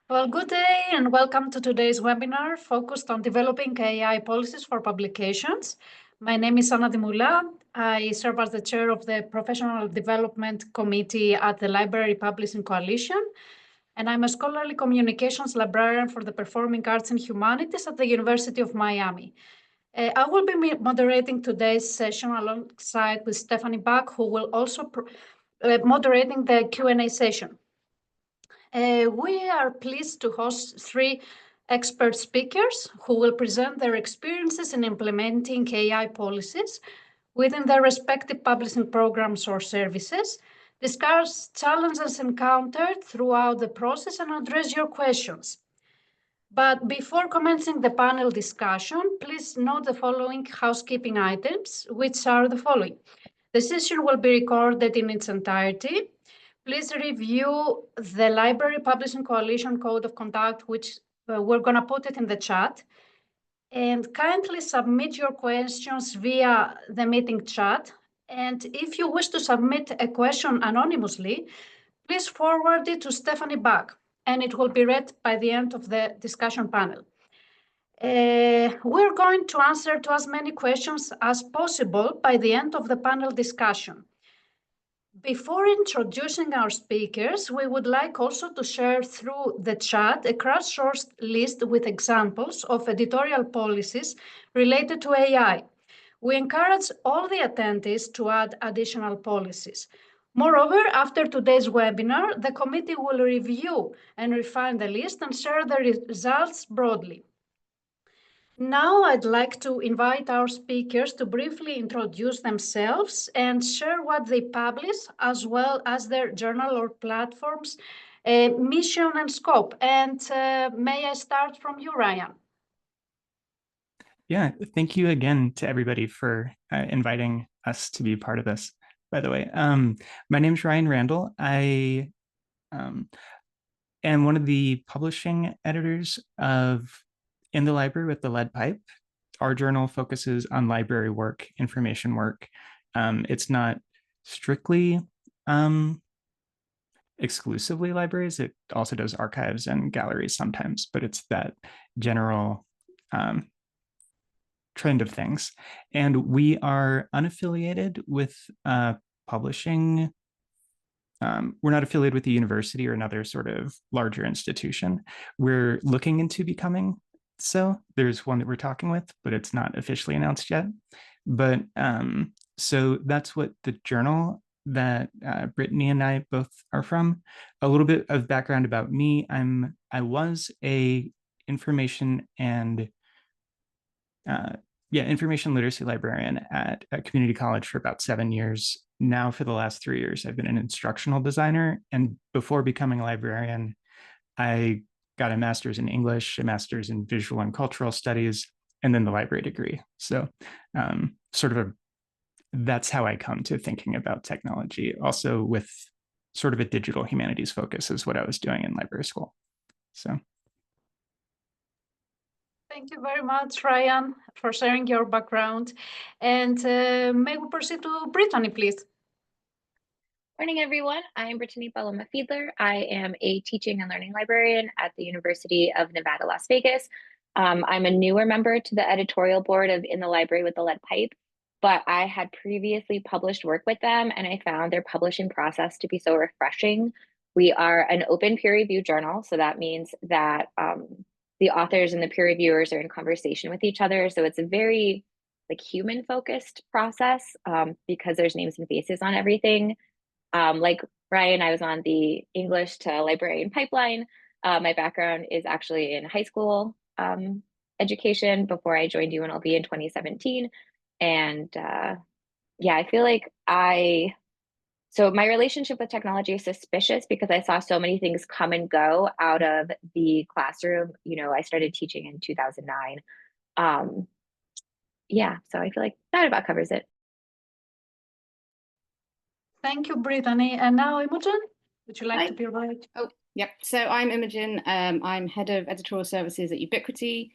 Well, good day and welcome to today's webinar focused on developing AI policies for publications. My name is Anna Dimoula. I serve as the chair of the Professional Development Committee at the Library Publishing Coalition, and I'm a scholarly communications librarian for the Performing Arts and Humanities at the University of Miami. I will be moderating today's session alongside with Stephanie Bach, who will also moderating the Q&A session. We are pleased to host three expert speakers who will present their experiences in implementing AI policies within their respective publishing programs or services, discuss challenges encountered throughout the process, and address your questions. But before commencing the panel discussion, please note the following housekeeping items, which are the following. The session will be recorded in its entirety. Please review the Library Publishing Coalition Code of Conduct, which we're going to put it in the chat. And kindly submit your questions via the meeting chat. And if you wish to submit a question anonymously, please forward it to Stephanie Bach, and it will be read by the end of the discussion panel. We're going to answer to as many questions as possible by the end of the panel discussion. Before introducing our speakers, we would like also to share through the chat a crowdsourced list with examples of editorial policies related to AI. We encourage all the attendees to add additional policies. Moreover, after today's webinar, the committee will review and refine the list and share the results broadly. Now I'd like to invite our speakers to briefly introduce themselves and share what they publish, as well as their journal or platform's mission and scope. And may I start from you, Ryan? Yeah, thank you again to everybody for inviting us to be part of this, by the way. My name is Ryan Randall. I am one of the publishing editors in the library with the Lead Pipe. Our journal focuses on library work, information work. It's not strictly exclusively libraries. It also does archives and galleries sometimes, but it's that general trend of things. And we are unaffiliated with publishing. We're not affiliated with the university or another sort of larger institution. We're looking into becoming so. There's one that we're talking with, but it's not officially announced yet. But so that's what the journal that Brittany and I both are from. A little bit of background about me. I was a information literacy librarian at a community college for about 7 years. Now, for the last 3 years, I've been an instructional designer. And before becoming a librarian, I got a master's in English, a master's in visual and cultural studies, and then the library degree. So that's how I come to thinking about technology. Also with sort of a digital humanities focus is what I was doing in library school. So. Thank you very much, Ryan, for sharing your background. And may we proceed to Brittany, please? Morning, everyone. I'm Brittany Paloma Fiedler. I am a teaching and learning librarian at the University of Nevada, Las Vegas. I'm a newer member to the editorial board of In the Library with the Lead Pipe, but I had previously published work with them, and I found their publishing process to be so refreshing. We are an open peer review journal, so that means that the authors and the peer reviewers are in conversation with each other. So it's a very human-focused process because there's names and faces on everything. Like Ryan, I was on the English to librarian pipeline. My background is actually in high school education before I joined UNLV in 2017. And I feel like so my relationship with technology is suspicious because I saw so many things come and go out of the classroom. I started teaching in 2009. So I feel like that about covers it. Thank you, Brittany. And now, Imogen, would you like to be right? Oh, yep. So I'm Imogen. I'm head of editorial services at Ubiquity,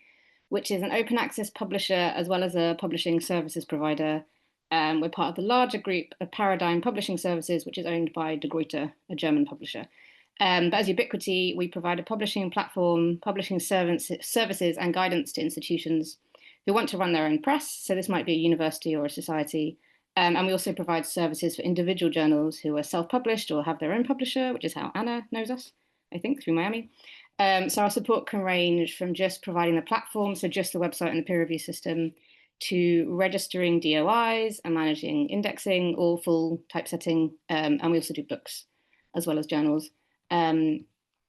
which is an open access publisher as well as a publishing services provider. We're part of the larger group of Paradigm Publishing Services, which is owned by De Gruyter, a German publisher. But as Ubiquity, we provide a publishing platform, publishing services and guidance to institutions who want to run their own press. So this might be a university or a society. And we also provide services for individual journals who are self-published or have their own publisher, which is how Anna knows us, I think, through Miami. So our support can range from just providing the platform, so just the website and the peer review system, to registering DOIs and managing indexing, all full typesetting. And we also do books as well as journals. And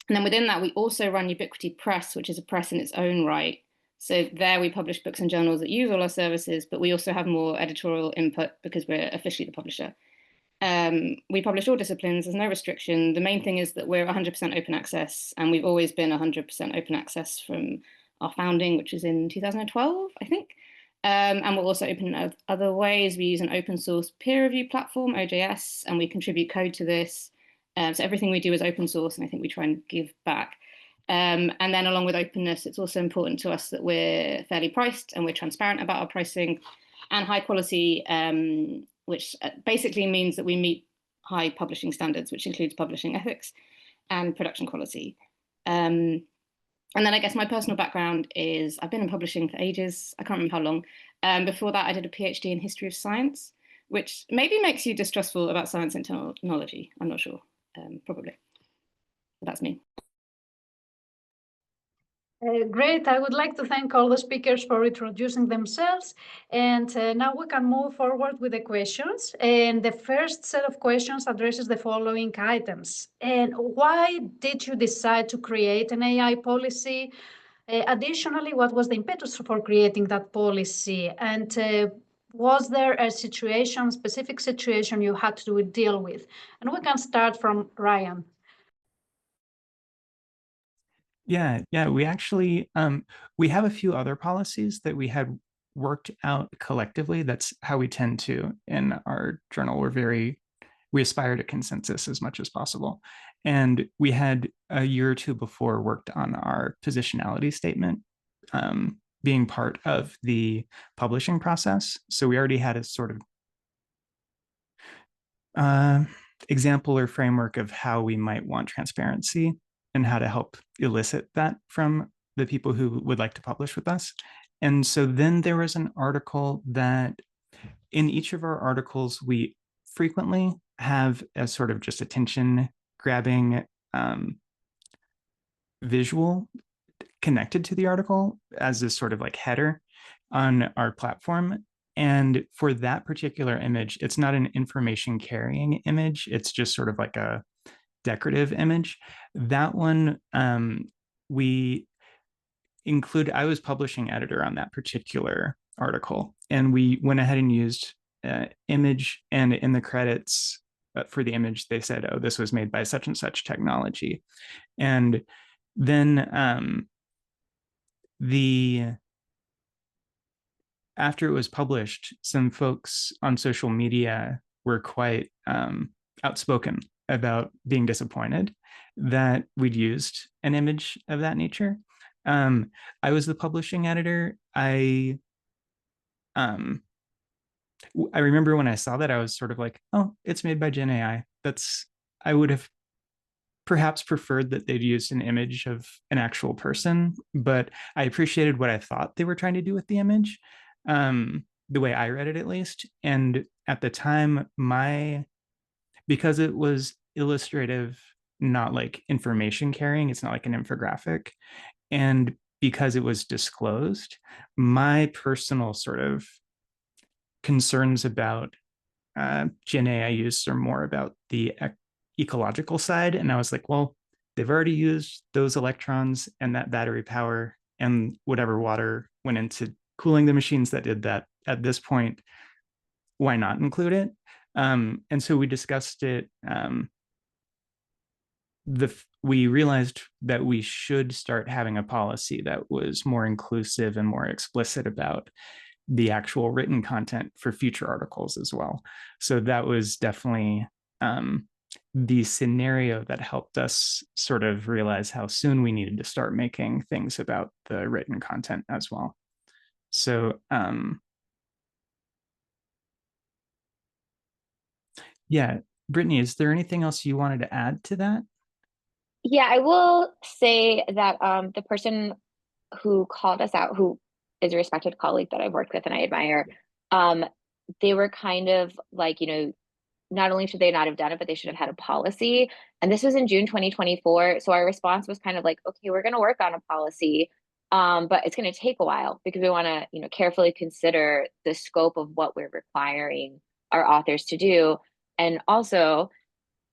then within that, we also run Ubiquity Press, which is a press in its own right. So there we publish books and journals that use all our services, but we also have more editorial input because we're officially the publisher. We publish all disciplines, there's no restriction. The main thing is that we're 100% open access, and we've always been 100% open access from our founding, which is in 2012, I think. And we're also open in other ways. We use an open source peer review platform, OJS, and we contribute code to this. So everything we do is open source, and I think we try and give back. And then along with openness, it's also important to us that we're fairly priced and we're transparent about our pricing and high quality, which basically means that we meet high publishing standards, which includes publishing ethics and production quality. And then I guess my personal background is I've been in publishing for ages. I can't remember how long. Before that, I did a PhD in history of science, which maybe makes you distrustful about science and technology. I'm not sure, probably. But that's me. Great. I would like to thank all the speakers for introducing themselves. And now we can move forward with the questions. And the first set of questions addresses the following items. And why did you decide to create an AI policy? Additionally, what was the impetus for creating that policy? And was there a specific situation you had to deal with? And we can start from Ryan. Yeah, we actually we have a few other policies that we had worked out collectively. That's how we tend to in our journal. We aspire to consensus as much as possible. And we had a year or two before worked on our positionality statement being part of the publishing process. So we already had a sort of example or framework of how we might want transparency and how to help elicit that from the people who would like to publish with us. And so then there was an article that in each of our articles, we frequently have a sort of just attention grabbing visual connected to the article as a sort of like header on our platform. And for that particular image, it's not an information carrying image. It's just sort of like a decorative image. That one we include, I was publishing editor on that particular article, and we went ahead and used image, and in the credits for the image, they said, oh, this was made by such and such technology. And then after it was published, some folks on social media were quite outspoken about being disappointed that we'd used an image of that nature. I was the publishing editor. I remember when I saw that, I was sort of like, oh, it's made by Gen AI. I would have perhaps preferred that they'd used an image of an actual person, but I appreciated what I thought they were trying to do with the image, the way I read it at least. And at the time, because it was illustrative, not like information carrying, it's not like an infographic, and because it was disclosed, my personal sort of concerns about Gen AI use are more about the ecological side. And I was like, well, they've already used those electrons and that battery power and whatever water went into cooling the machines that did that. At this point, why not include it? And so we discussed it. We realized that we should start having a policy that was more inclusive and more explicit about the actual written content for future articles as well. So that was definitely the scenario that helped us sort of realize how soon we needed to start making things about the written content as well. So yeah, Brittany, is there anything else you wanted to add to that? Yeah, I will say that the person who called us out, who is a respected colleague that I've worked with and I admire, um, they were kind of like, not only should they not have done it, but they should have had a policy. And this was in June 2024. So our response was kind of like, okay, we're going to work on a policy, but it's going to take a while because we want to, carefully consider the scope of what we're requiring our authors to do. And also,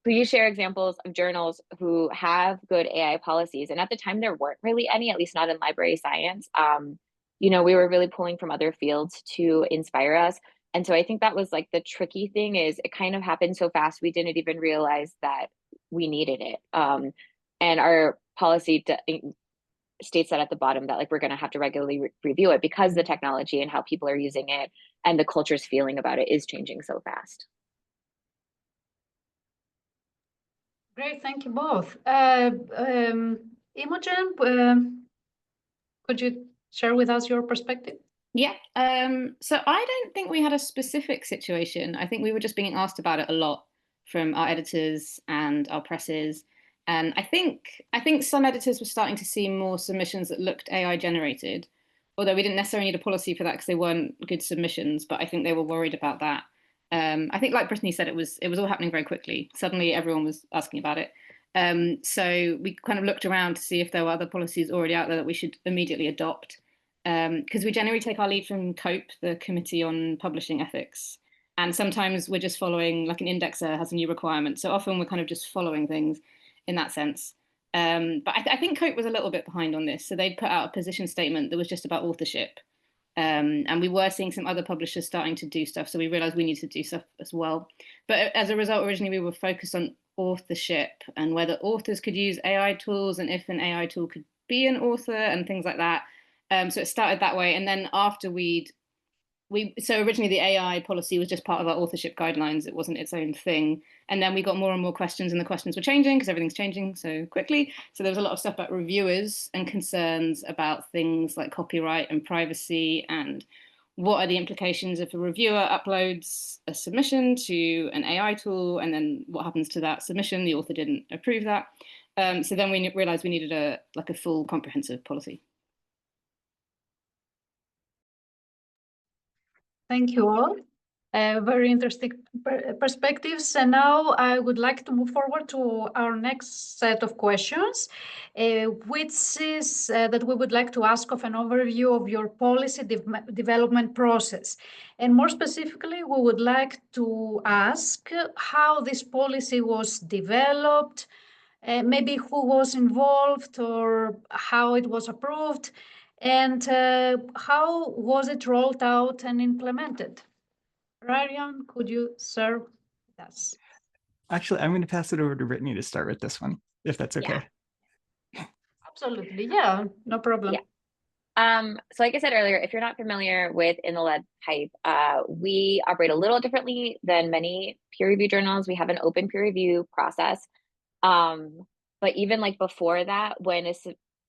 could you share examples of journals who have good AI policies? And at the time, there weren't really any, at least not in library science. We were really pulling from other fields to inspire us. And so I think that was like the tricky thing is it kind of happened so fast, we didn't even realize that we needed it. And our policy states that at the bottom that like we're going to have to regularly review it because the technology and how people are using it and the culture's feeling about it is changing so fast. Great, thank you both. Imogen, could you share with us your perspective? Yeah, so I don't think we had a specific situation. I think we were just being asked about it a lot from our editors and our presses. And I think some editors were starting to see more submissions that looked AI generated, although we didn't necessarily need a policy for that because they weren't good submissions, but I think they were worried about that. I think like Brittany said, it was all happening very quickly. Suddenly everyone was asking about it. So we kind of looked around to see if there were other policies already out there that we should immediately adopt. Because we generally take our lead from COPE, the Committee on Publishing Ethics. And sometimes we're just following, like an indexer has a new requirement. So often we're kind of just following things in that sense. But I think COPE was a little bit behind on this. So they'd put out a position statement that was just about authorship. And we were seeing some other publishers starting to do stuff. So we realized we needed to do stuff as well. But as a result, originally we were focused on authorship and whether authors could use AI tools and if an AI tool could be an author and things like that. So it started that way. And then after so originally the AI policy was just part of our authorship guidelines. It wasn't its own thing. And then we got more and more questions and the questions were changing because everything's changing so quickly. So there was a lot of stuff about reviewers and concerns about things like copyright and privacy and what are the implications if a reviewer uploads a submission to an AI tool and then what happens to that submission? The author didn't approve that. So then we realized we needed a full comprehensive policy. Thank you all. Very interesting perspectives. And now I would like to move forward to our next set of questions, which is that we would like to ask of an overview of your policy development process. And more specifically, we would like to ask how this policy was developed, maybe who was involved or how it was approved, and how was it rolled out and implemented? Ryan, could you serve us? Actually, I'm going to pass it over to Brittany to start with this one, if that's okay. Yeah. Absolutely, yeah, no problem. Yeah. So like I said earlier, if you're not familiar with In the Lead type, we operate a little differently than many peer review journals. We have an open peer review process. But even like before that,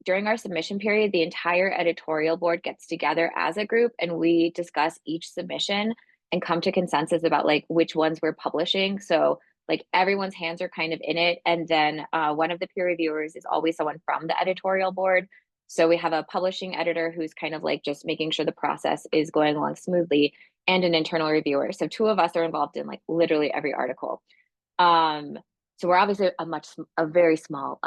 during our submission period, the entire editorial board gets together as a group and we discuss each submission and come to consensus about like which ones we're publishing. So like everyone's hands are kind of in it. And then one of the peer reviewers is always someone from the editorial board. So we have a publishing editor who's kind of like just making sure the process is going along smoothly and an internal reviewer. So two of us are involved in like literally every article. So we're obviously a very small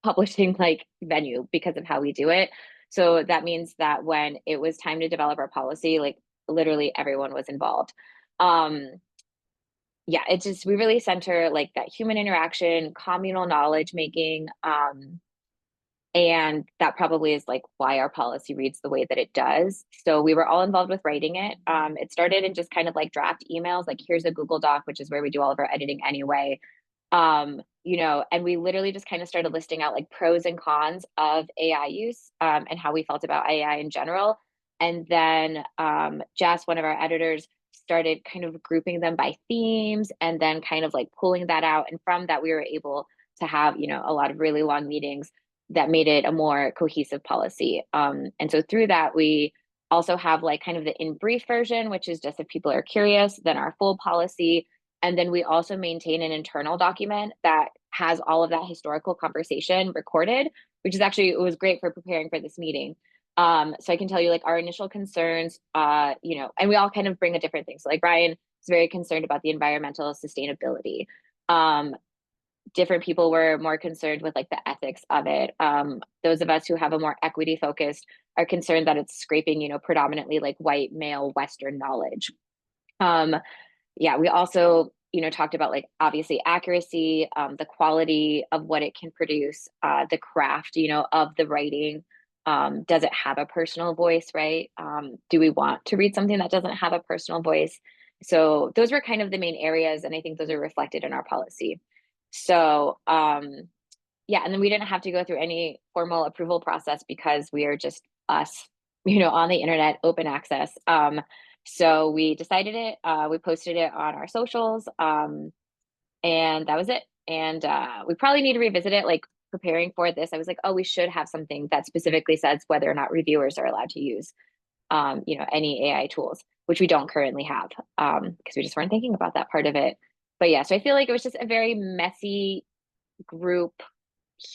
publishing like venue because of how we do it. So that means that when it was time to develop our policy, like literally everyone was involved. Yeah, it's just, we really center like that human interaction, communal knowledge making. And that probably is like why our policy reads the way that it does. So we were all involved with writing it. It started in just kind of like draft emails, like here's a Google Doc, which is where we do all of our editing anyway. And we literally just kind of started listing out like pros and cons of AI use and how we felt about AI in general. And then Jess, one of our editors, started kind of grouping them by themes and then kind of like pulling that out. And from that, we were able to have, a lot of really long meetings that made it a more cohesive policy. And so through that, we also have like kind of the in brief version, which is just if people are curious, then our full policy. And then we also maintain an internal document that has all of that historical conversation recorded, which is actually, it was great for preparing for this meeting. So I can tell you like our initial concerns, you know, and we all kind of bring a different thing. So like Ryan is very concerned about the environmental sustainability. Different people were more concerned with like the ethics of it. Those of us who have a more equity focused are concerned that it's scraping, you know, predominantly like white male Western knowledge. Yeah, we also, you know, talked about like obviously accuracy, the quality of what it can produce, the craft, you know, of the writing. Does it have a personal voice, right? Do we want to read something that doesn't have a personal voice? So those were kind of the main areas, and I think those are reflected in our policy. So yeah, and then we didn't have to go through any formal approval process because we are just us, you know, on the internet, open access. So we decided it, we posted it on our socials, and that was it. And we probably need to revisit it, like preparing for this. I was like, oh, we should have something that specifically says whether or not reviewers are allowed to use, you know, any AI tools, which we don't currently have, because we just weren't thinking about that part of it. But yeah, so I feel like it was just a very messy group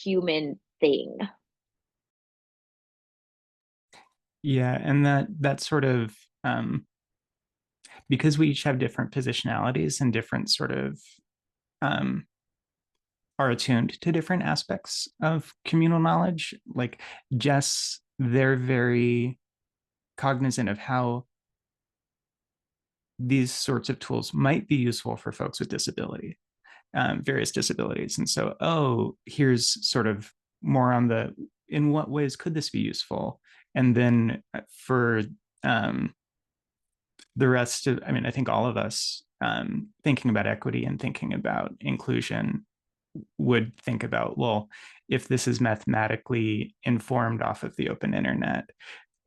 human thing. Yeah, and that sort of because we each have different positionalities and different sort of are attuned to different aspects of communal knowledge. Like Jess, they're very cognizant of how these sorts of tools might be useful for folks with disability, various disabilities. And so, oh, here's sort of more on the, in what ways could this be useful? And then for the rest of, I mean, I think all of us thinking about equity and thinking about inclusion would think about, well, if this is mathematically informed off of the open internet,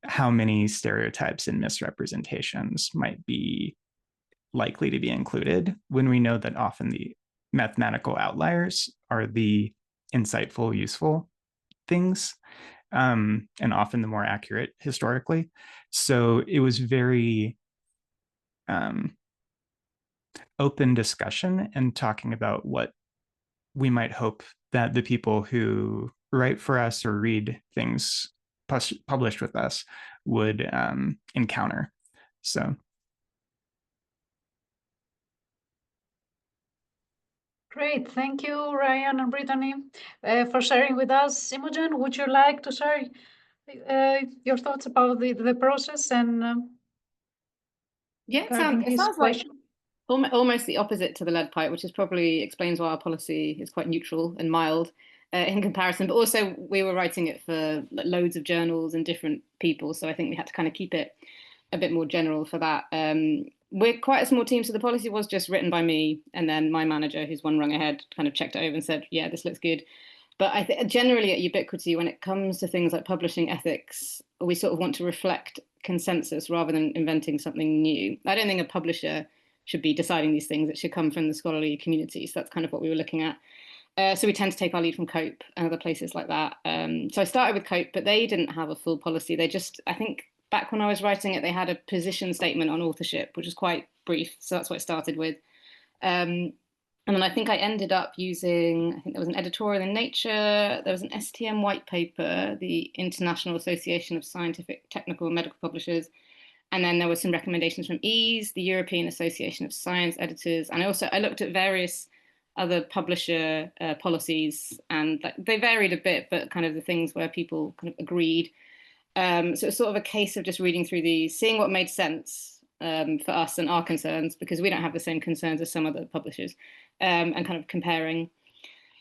how many stereotypes and misrepresentations might be likely to be included, when we know that often the mathematical outliers are the insightful, useful things, and often the more accurate historically. So it was very open discussion and talking about what we might hope that the people who write for us or read things published with us would encounter. So. Great, thank you, Ryan and Brittany, for sharing with us. Imogen, would you like to share your thoughts about the process and Yeah, regarding it this sounds like question? almost the opposite to the lead pipe, which is probably explains why our policy is quite neutral and mild in comparison. But also, we were writing it for loads of journals and different people, so I think we had to kind of keep it a bit more general for that. We're quite a small team, so the policy was just written by me, and then my manager, who's one rung ahead, kind of checked it over and said, yeah, this looks good. But I think generally at Ubiquity, when it comes to things like publishing ethics, we sort of want to reflect consensus rather than inventing something new. I don't think a publisher should be deciding these things. It should come from the scholarly community. So that's kind of what we were looking at. So we tend to take our lead from COPE and other places like that. So I started with COPE, but they didn't have a full policy. They just, I think back when I was writing it, they had a position statement on authorship, which was quite brief. So that's what I started with. And then I think I ended up using, I think there was an editorial in Nature, there was an STM white paper, the International Association of Scientific, Technical and Medical Publishers. And then there were some recommendations from EASE, the European Association of Science Editors. And I looked at various other publisher policies, and they varied a bit, but kind of the things where people kind of agreed. So it's sort of a case of just reading through these, seeing what made sense for us and our concerns, because we don't have the same concerns as some other publishers, and kind of comparing.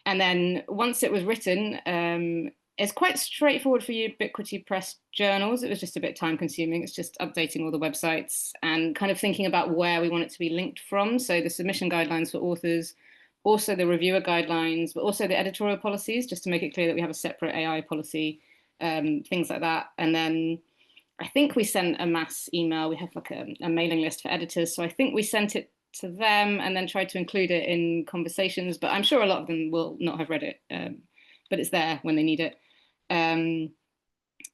And then once it was written, it's quite straightforward for Ubiquity Press journals. It was just a bit time consuming. It's just updating all the websites and kind of thinking about where we want it to be linked from. So the submission guidelines for authors, also the reviewer guidelines, but also the editorial policies, just to make it clear that we have a separate AI policy, things like that. And then I think we sent a mass email. We have like a mailing list for editors. So I think we sent it to them and then tried to include it in conversations, but I'm sure a lot of them will not have read it, but it's there when they need it. And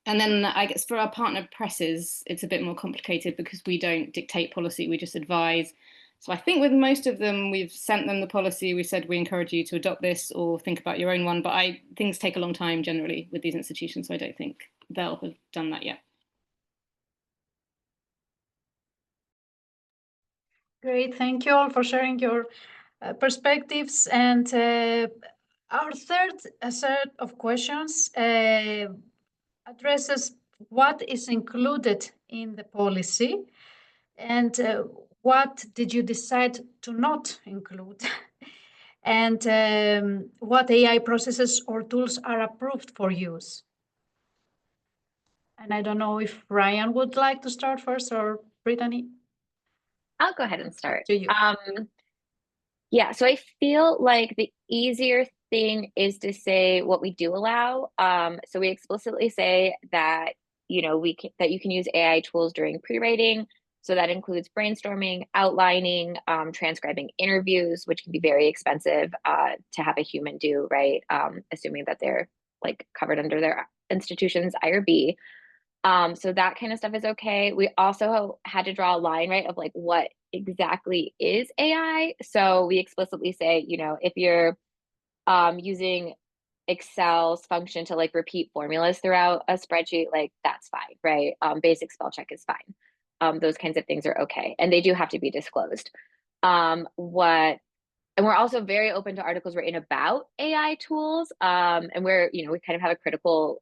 then I guess for our partner presses, it's a bit more complicated because we don't dictate policy, we just advise. So I think with most of them, we've sent them the policy. We said we encourage you to adopt this or think about your own one. But things take a long time generally with these institutions, so I don't think they'll have done that yet. Great, thank you all for sharing your perspectives. And our third set of questions addresses what is included in the policy and what did you decide to not include? And what AI processes or tools are approved for use? And I don't know if Ryan would like to start first or Brittany. I'll go ahead and start. To you. Yeah, so I feel like the easier thing is to say what we do allow. So we explicitly say that that you can use AI tools during pre-writing. So that includes brainstorming, outlining, transcribing interviews, which can be very expensive to have a human do, right? Assuming that they're like covered under their institution's IRB. So that kind of stuff is okay. We also had to draw a line, right, of like what exactly is AI. So we explicitly say, if you're using Excel's function to like repeat formulas throughout a spreadsheet, like that's fine, right? Basic spell check is fine. Those kinds of things are okay. And they do have to be disclosed. And we're also very open to articles written about AI tools. And we're, we kind of have a critical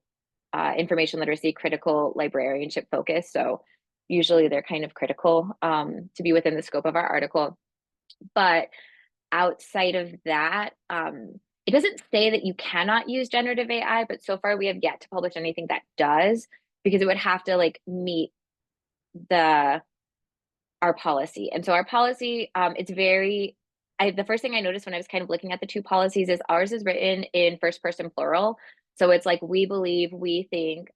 information literacy, critical librarianship focus. So usually they're kind of critical to be within the scope of our article. But outside of that, it doesn't say that you cannot use generative AI, but so far we have yet to publish anything that does, because it would have to like meet our policy. And so our policy, it's very, the first thing I noticed when I was kind of looking at the two policies is ours is written in first person plural. So it's like, we believe, we think,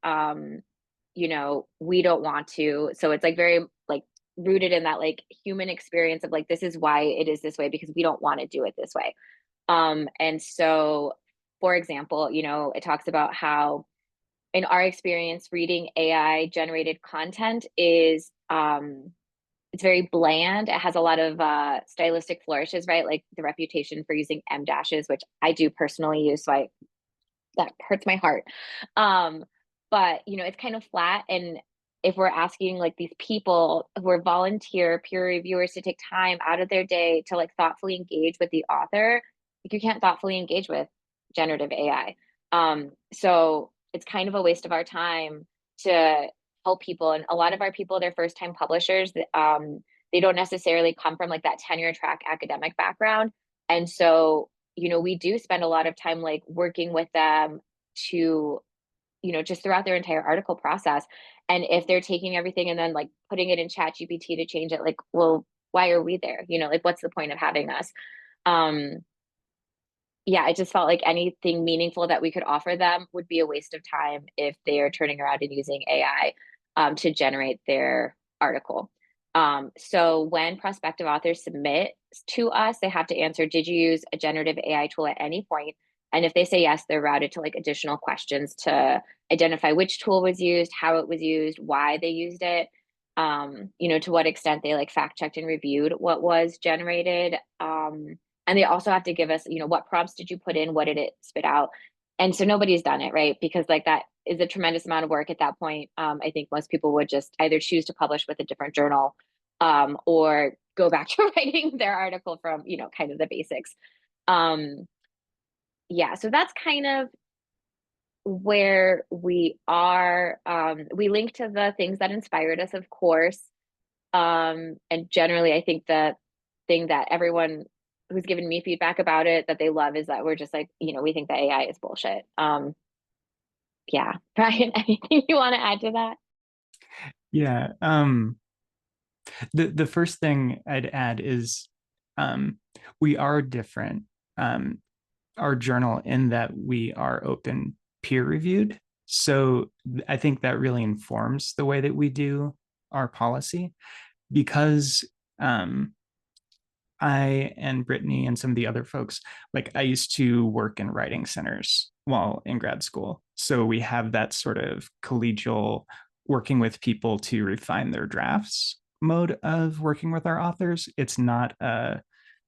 we don't want to. So it's like very like rooted in that like human experience of like, this is why it is this way, because we don't want to do it this way. And so, for example, it talks about how in our experience, reading AI generated content is, it's very bland. It has a lot of stylistic flourishes, right? Like the reputation for using M dashes, which I do personally use. So that hurts my heart. But it's kind of flat. And if we're asking like these people who are volunteer peer reviewers to take time out of their day to like thoughtfully engage with the author, like you can't thoughtfully engage with generative AI. So it's kind of a waste of our time to help people. And a lot of our people, they're first time publishers. They don't necessarily come from like that tenure track academic background. And so, we do spend a lot of time like working with them to, just throughout their entire article process. And if they're taking everything and then like putting it in ChatGPT to change it, like, well, why are we there? Like, what's the point of having us? Yeah, it just felt like anything meaningful that we could offer them would be a waste of time if they are turning around and using AI to generate their article. So when prospective authors submit to us, they have to answer, did you use a generative AI tool at any point? And if they say yes, they're routed to like additional questions to identify which tool was used, how it was used, why they used it, to what extent they like fact checked and reviewed what was generated. And they also have to give us, what prompts did you put in? What did it spit out? And so nobody's done it, right? Because like that is a tremendous amount of work at that point. I think most people would just either choose to publish with a different journal or go back to writing their article from, kind of the basics. Yeah, so that's kind of where we are. We link to the things that inspired us, of course. And generally, I think the thing that everyone who's given me feedback about it that they love is that we're just like, we think that AI is bullshit. Yeah, Brian, anything you want to add to that? Yeah. The first thing I'd add is we are different. Our journal in that we are open peer reviewed. So I think that really informs the way that we do our policy, because I and Brittany and some of the other folks, like I used to work in writing centers while in grad school. So we have that sort of collegial working with people to refine their drafts. mode of working with our authors. It's not a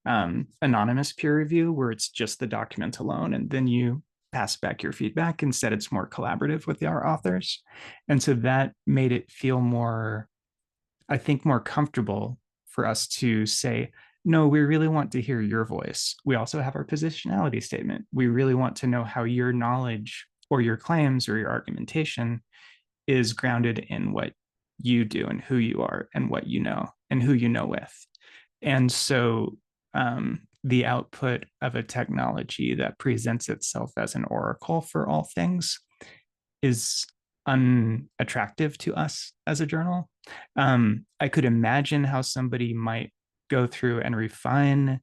anonymous peer review where it's just the document alone and then you pass back your feedback. Instead, it's more collaborative with our authors. And so that made it feel more, I think, more comfortable for us to say, no, we really want to hear your voice. We also have our positionality statement. We really want to know how your knowledge or your claims or your argumentation is grounded in what you do and who you are and what you know and who you know with. And so the output of a technology that presents itself as an oracle for all things is unattractive to us as a journal. I could imagine how somebody might go through and refine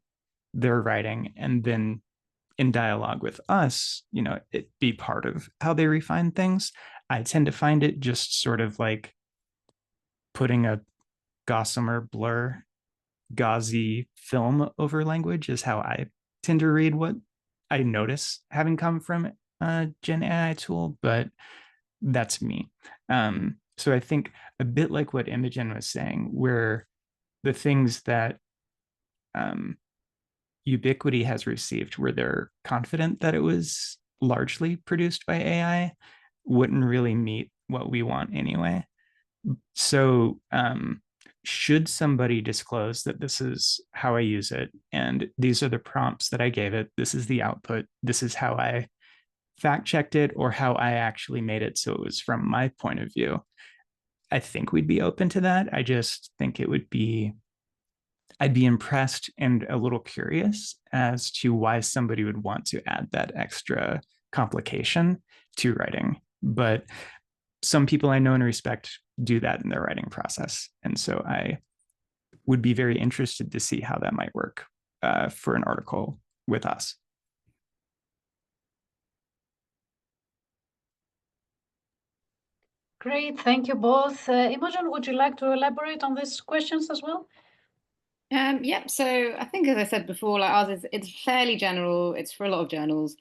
their writing and then in dialogue with us, it be part of how they refine things. I tend to find it just sort of like putting a gossamer blur gauzy film over language is how I tend to read what I notice having come from a Gen AI tool, but that's me. So I think a bit like what Imogen was saying, where the things that Ubiquity has received, where they're confident that it was largely produced by AI, wouldn't really meet what we want anyway. So should somebody disclose that this is how I use it, and these are the prompts that I gave it, this is the output, this is how I fact checked it, or how I actually made it so it was from my point of view, I think we'd be open to that. I just think I'd be impressed and a little curious as to why somebody would want to add that extra complication to writing. But some people I know and respect do that in their writing process. And so I would be very interested to see how that might work for an article with us. Great, thank you both. Imogen, would you like to elaborate on these questions as well? Yeah, so I think, as I said before, like ours it's fairly general. It's for a lot of journals.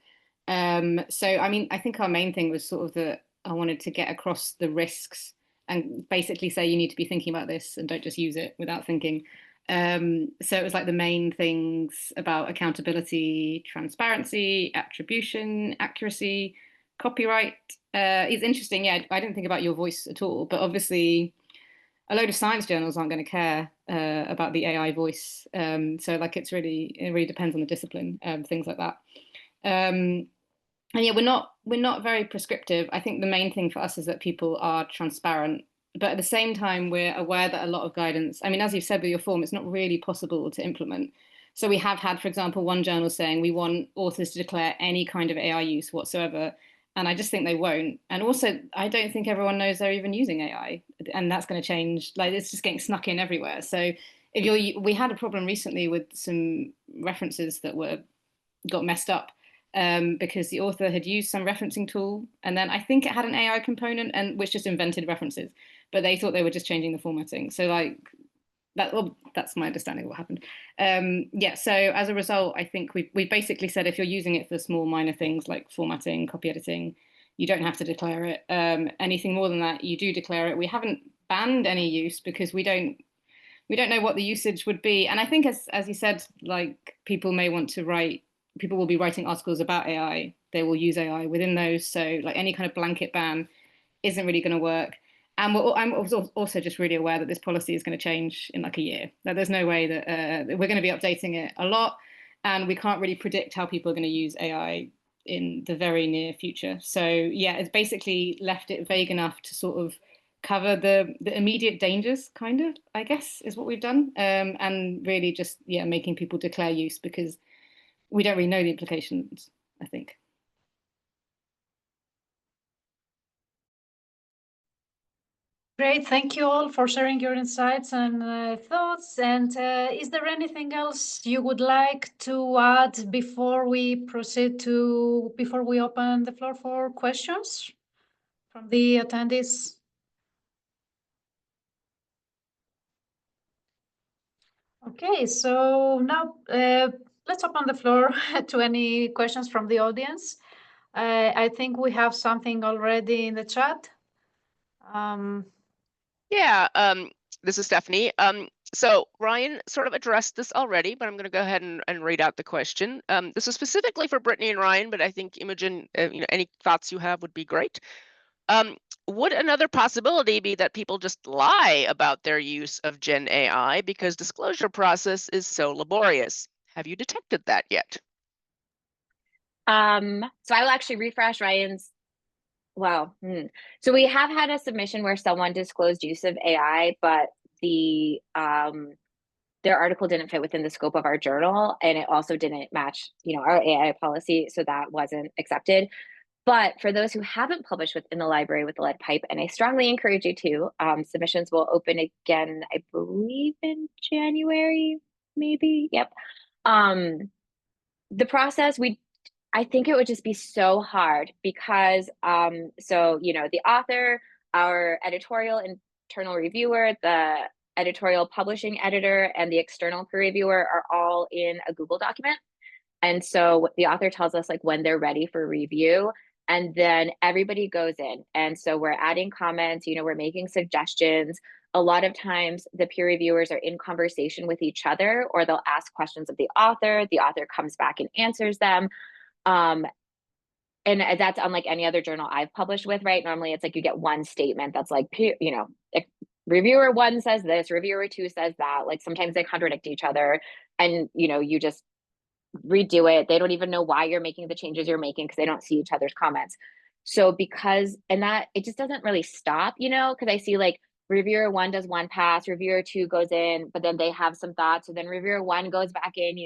So I mean, I think our main thing was sort of that I wanted to get across the risks and basically say you need to be thinking about this and don't just use it without thinking. So it was like the main things about accountability, transparency, attribution, accuracy, copyright. It's interesting. Yeah, I didn't think about your voice at all, but obviously a load of science journals aren't going to care about the AI voice. So like it really depends on the discipline, things like that. And yeah, we're not very prescriptive. I think the main thing for us is that people are transparent, but at the same time, we're aware that a lot of guidance, I mean, as you've said with your form, it's not really possible to implement. So we have had, for example, one journal saying we want authors to declare any kind of AI use whatsoever. And I just think they won't. And also, I don't think everyone knows they're even using AI. And that's going to change. Like, it's just getting snuck in everywhere. So we had a problem recently with some references that got messed up because the author had used some referencing tool. And then I think it had an AI component and which just invented references. But they thought they were just changing the formatting. So like, that's my understanding of what happened. Yeah, so as a result, I think we basically said if you're using it for small minor things like formatting, copy editing, you don't have to declare it. Anything more than that, you do declare it. We haven't banned any use because we don't know what the usage would be. And I think as you said, like people will be writing articles about AI. They will use AI within those. So like any kind of blanket ban isn't really going to work. And I'm also just really aware that this policy is going to change in like a year. That there's no way that we're going to be updating it a lot, and we can't really predict how people are going to use AI in the very near future. So yeah, it's basically left it vague enough to sort of cover the immediate dangers, kind of, I guess, is what we've done, and really just making people declare use because we don't really know the implications, I think. Great, thank you all for sharing your insights and thoughts. And is there anything else you would like to add before we open the floor for questions from the attendees? Okay, so now let's open the floor to any questions from the audience. I think we have something already in the chat. This is Stephanie. So Ryan sort of addressed this already, but I'm going to go ahead and read out the question. This is specifically for Brittany and Ryan, but I think Imogen, any thoughts you have would be great. Would another possibility be that people just lie about their use of Gen AI because disclosure process is so laborious? Have you detected that yet? So I will actually refresh Ryan's. Wow. So we have had a submission where someone disclosed use of AI, but their article didn't fit within the scope of our journal, and it also didn't match, our AI policy, so that wasn't accepted. But for those who haven't published within the library with the lead pipe, and I strongly encourage you to, submissions will open again, I believe in January, maybe. Yep. The process, I think it would just be so hard because, the author, our editorial internal reviewer, the editorial publishing editor, and the external peer reviewer are all in a Google document. And so the author tells us like when they're ready for review, and then everybody goes in. And so we're adding comments, we're making suggestions. A lot of times the peer reviewers are in conversation with each other, or they'll ask questions of the author comes back and answers them. And that's unlike any other journal I've published with, right? Normally it's like you get one statement that's like, reviewer 1 says this, reviewer 2 says that. Like sometimes they contradict each other, and you just redo it. They don't even know why you're making the changes you're making because they don't see each other's comments. So that it just doesn't really stop, because I see like reviewer 1 does one pass, reviewer 2 goes in, but then they have some thoughts. So then reviewer 1 goes back in,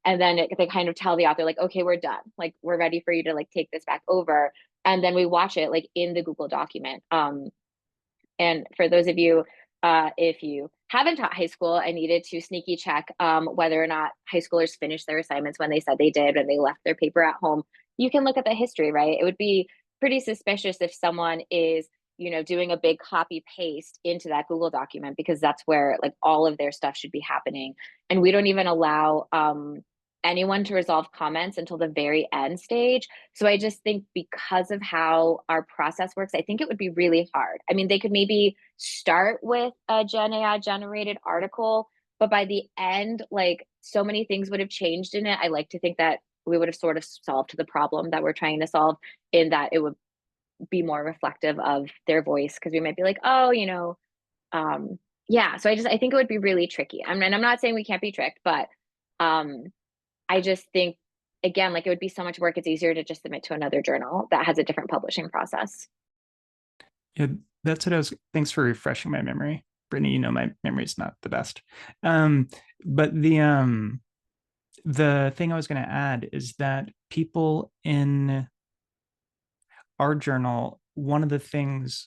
and then they kind of tell the author like, okay, we're done. Like, we're ready for you to like take this back over. And then we watch it like in the Google document. And for those of you, if you haven't taught high school and needed to sneaky check whether or not high schoolers finished their assignments when they said they did, and they left their paper at home, you can look at the history, right? It would be pretty suspicious if someone is, doing a big copy paste into that Google document, because that's where like all of their stuff should be happening. And we don't even allow anyone to resolve comments until the very end stage. So I just think because of how our process works, I think it would be really hard. I mean, they could maybe start with a Gen AI generated article, but by the end, like so many things would have changed in it. I like to think that we would have sort of solved the problem that we're trying to solve, in that it would be more reflective of their voice, because we might be like, oh, yeah. So I think it would be really tricky. I mean, I'm not saying we can't be tricked, but I just think, again, like it would be so much work. It's easier to just submit to another journal that has a different publishing process. Yeah, that's what thanks for refreshing my memory. Brittany, my memory is not the best. But the thing I was going to add is that people in our journal, one of the things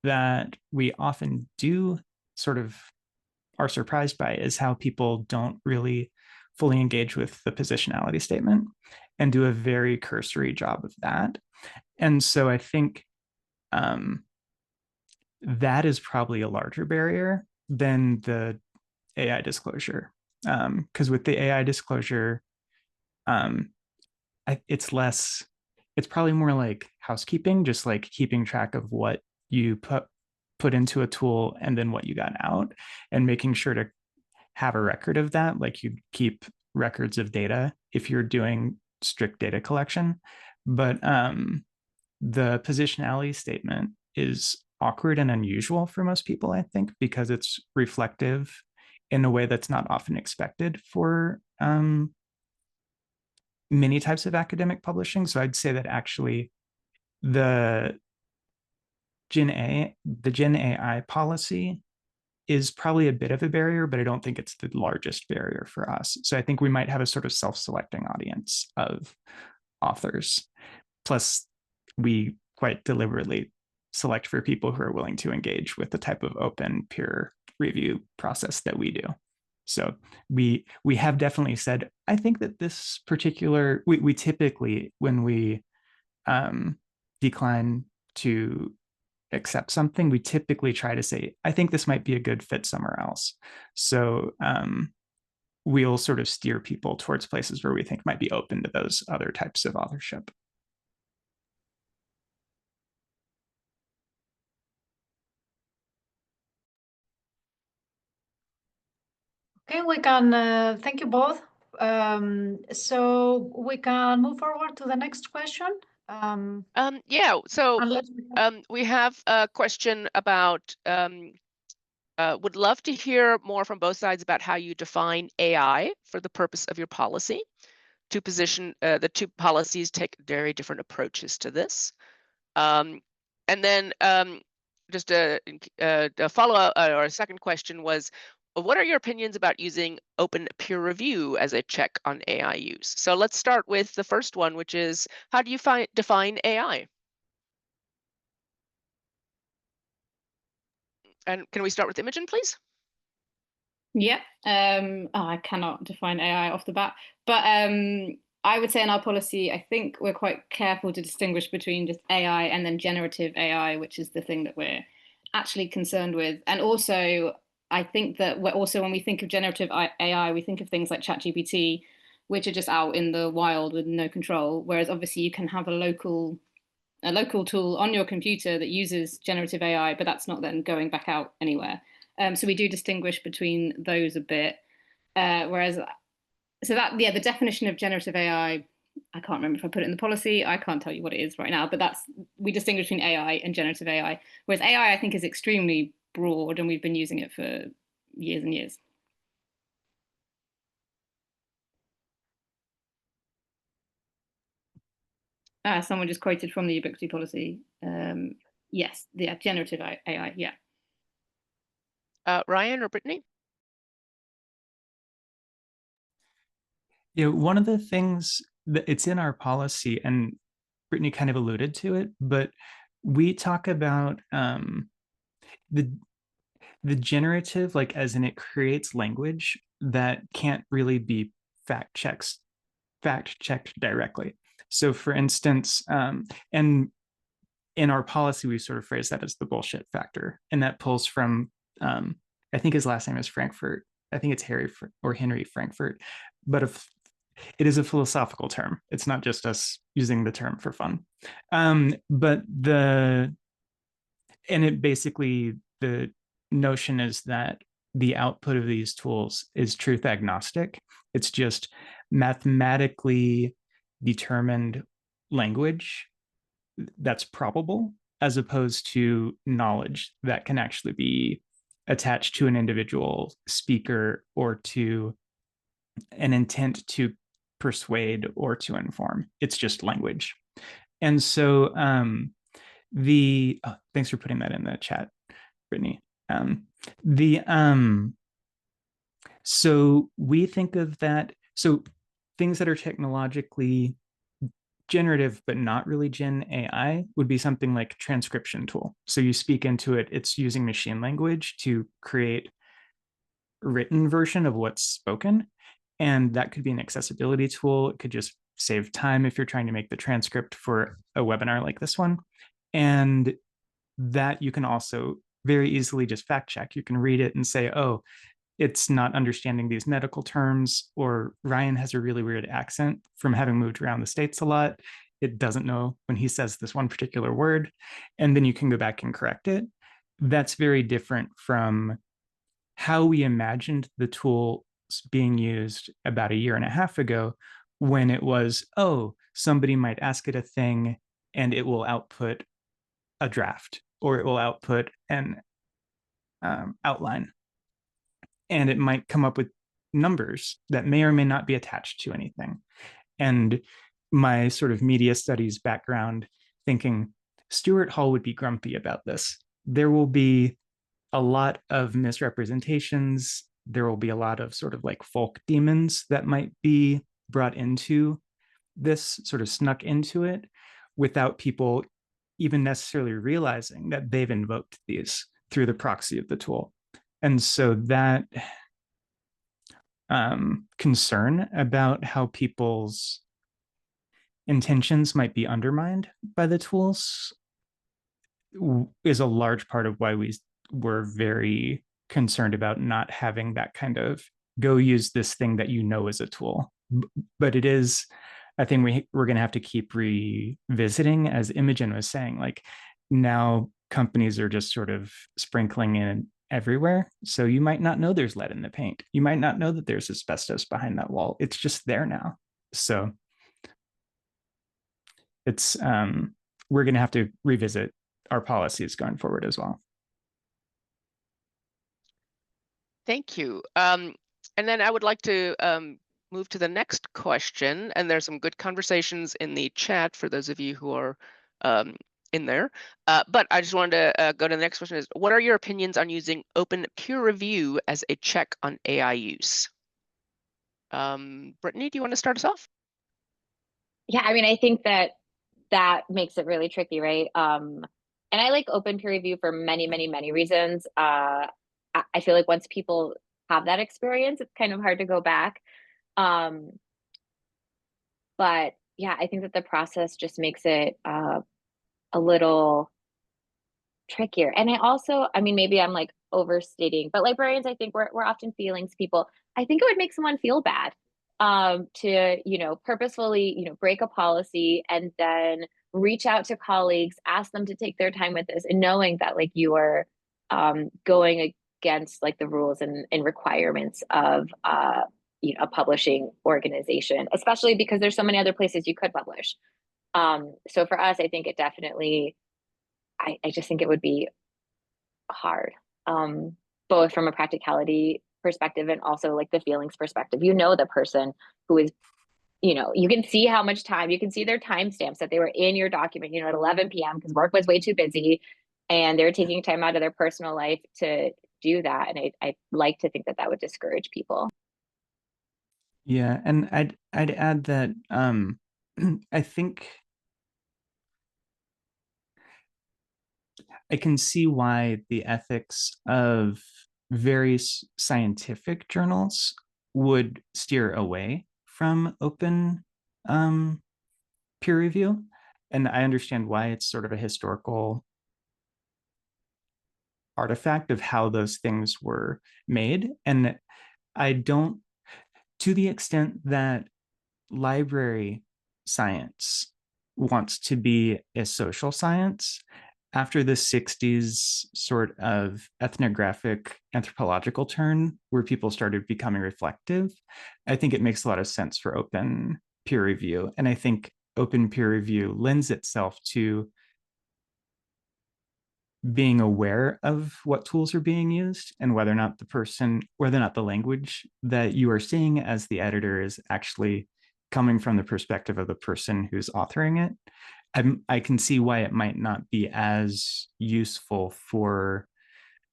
that we often do sort of are surprised by is how people don't really fully engage with the positionality statement and do a very cursory job of that. And so I think that is probably a larger barrier than the AI disclosure. Because with the AI disclosure, it's probably more like housekeeping, just like keeping track of what you put into a tool and then what you got out, and making sure to have a record of that. Like you keep records of data if you're doing strict data collection. But the positionality statement is awkward and unusual for most people, I think, because it's reflective in a way that's not often expected for many types of academic publishing. So I'd say that actually the Gen AI policy is probably a bit of a barrier, but I don't think it's the largest barrier for us. So I think we might have a sort of self-selecting audience of authors. Plus, we quite deliberately select for people who are willing to engage with the type of open peer review process that we do. So we have definitely said, I think that this particular, we typically, when we decline to accept something, we typically try to say, I think this might be a good fit somewhere else. So we'll sort of steer people towards places where we think might be open to those other types of authorship. Okay, we can thank you both. So we can move forward to the next question. Yeah, so Unless we have a question about would love to hear more from both sides about how you define AI for the purpose of your policy. The two policies take very different approaches to this. And then just a follow-up or a second question was, what are your opinions about using open peer review as a check on AI use? So let's start with the first one, which is, how do you define AI? And can we start with Imogen, please? Yeah. I cannot define AI off the bat, but I would say in our policy, I think we're quite careful to distinguish between just AI and then generative AI, which is the thing that we're actually concerned with. And also, I think that we're also, when we think of generative AI, we think of things like ChatGPT, which are just out in the wild with no control. Whereas obviously you can have a local tool on your computer that uses generative AI, but that's not then going back out anywhere. So we do distinguish between those a bit. The definition of generative AI, I can't remember if I put it in the policy. I can't tell you what it is right now, but we distinguish between AI and generative AI. Whereas AI, I think, is extremely broad, and we've been using it for years and years. Someone just quoted from the ubiquity policy. Yes, the generative AI, yeah. Ryan or Brittany? Yeah, one of the things that it's in our policy, and Brittany kind of alluded to it, but we talk about the generative, like as in it creates language that can't really be fact checked directly. So for instance, and in our policy, we sort of phrase that as the bullshit factor. And that pulls from, I think his last name is Frankfurt. I think it's Henry Frankfurt. But it is a philosophical term. It's not just us using the term for fun. And it basically, the notion is that the output of these tools is truth agnostic. It's just mathematically determined language that's probable, as opposed to knowledge that can actually be attached to an individual speaker or to an intent to persuade or to inform. It's just language. And so thanks for putting that in the chat, Brittany. So we think of that. So things that are technologically generative but not really gen AI would be something like transcription tool. So you speak into it, it's using machine language to create a written version of what's spoken. And that could be an accessibility tool. It could just save time if you're trying to make the transcript for a webinar like this one. And that you can also very easily just fact check. You can read it and say, oh, it's not understanding these medical terms, or Ryan has a really weird accent from having moved around the States a lot. It doesn't know when he says this one particular word. And then you can go back and correct it. That's very different from how we imagined the tool being used about a year and a half ago, when it was, oh, somebody might ask it a thing and it will output a draft, or it will output an outline. And it might come up with numbers that may or may not be attached to anything. And my sort of media studies background, thinking Stuart Hall would be grumpy about this. There will be a lot of misrepresentations. There will be a lot of sort of like folk demons that might be brought into this, sort of snuck into it, without people even necessarily realizing that they've invoked these through the proxy of the tool. And so that concern about how people's intentions might be undermined by the tools is a large part of why we were very concerned about not having that kind of go use this thing that you know is a tool. But it is, I think we're going to have to keep revisiting, as Imogen was saying, like now companies are just sort of sprinkling in everywhere. So you might not know there's lead in the paint. You might not know that there's asbestos behind that wall. It's just there now. So it's we're going to have to revisit our policies going forward as well. Thank you. And then I would like to move to the next question. And there's some good conversations in the chat for those of you who are in there. But I just wanted to go to the next question is, what are your opinions on using open peer review as a check on AI use? Brittany, do you want to start us off? Yeah, I mean, I think that makes it really tricky, right? And I like open peer review for many, many, many reasons. I feel like once people have that experience, it's kind of hard to go back. But yeah, I think that the process just makes it a little trickier. And I mean, maybe I'm like overstating, but librarians, I think we're often feelings people. I think it would make someone feel bad to, purposefully, break a policy and then reach out to colleagues, ask them to take their time with this, and knowing that like you are going against like the rules and requirements of a publishing organization, especially because there's so many other places you could publish. So for us, I think it definitely, I just think it would be hard, both from a practicality perspective and also like the feelings perspective. The person who is, you can see how much time, you can see their timestamps that they were in your document, at 11 p.m. because work was way too busy and they're taking time out of their personal life to do that. And I like to think that that would discourage people. Yeah, and I'd add that I think I can see why the ethics of various scientific journals would steer away from open peer review. And I understand why. It's sort of a historical artifact of how those things were made. And I don't, to the extent that library science wants to be a social science, after the 60s sort of ethnographic anthropological turn where people started becoming reflective, I think it makes a lot of sense for open peer review. And I think open peer review lends itself to being aware of what tools are being used and whether or not the language that you are seeing as the editor is actually coming from the perspective of the person who's authoring it. I can see why it might not be as useful for,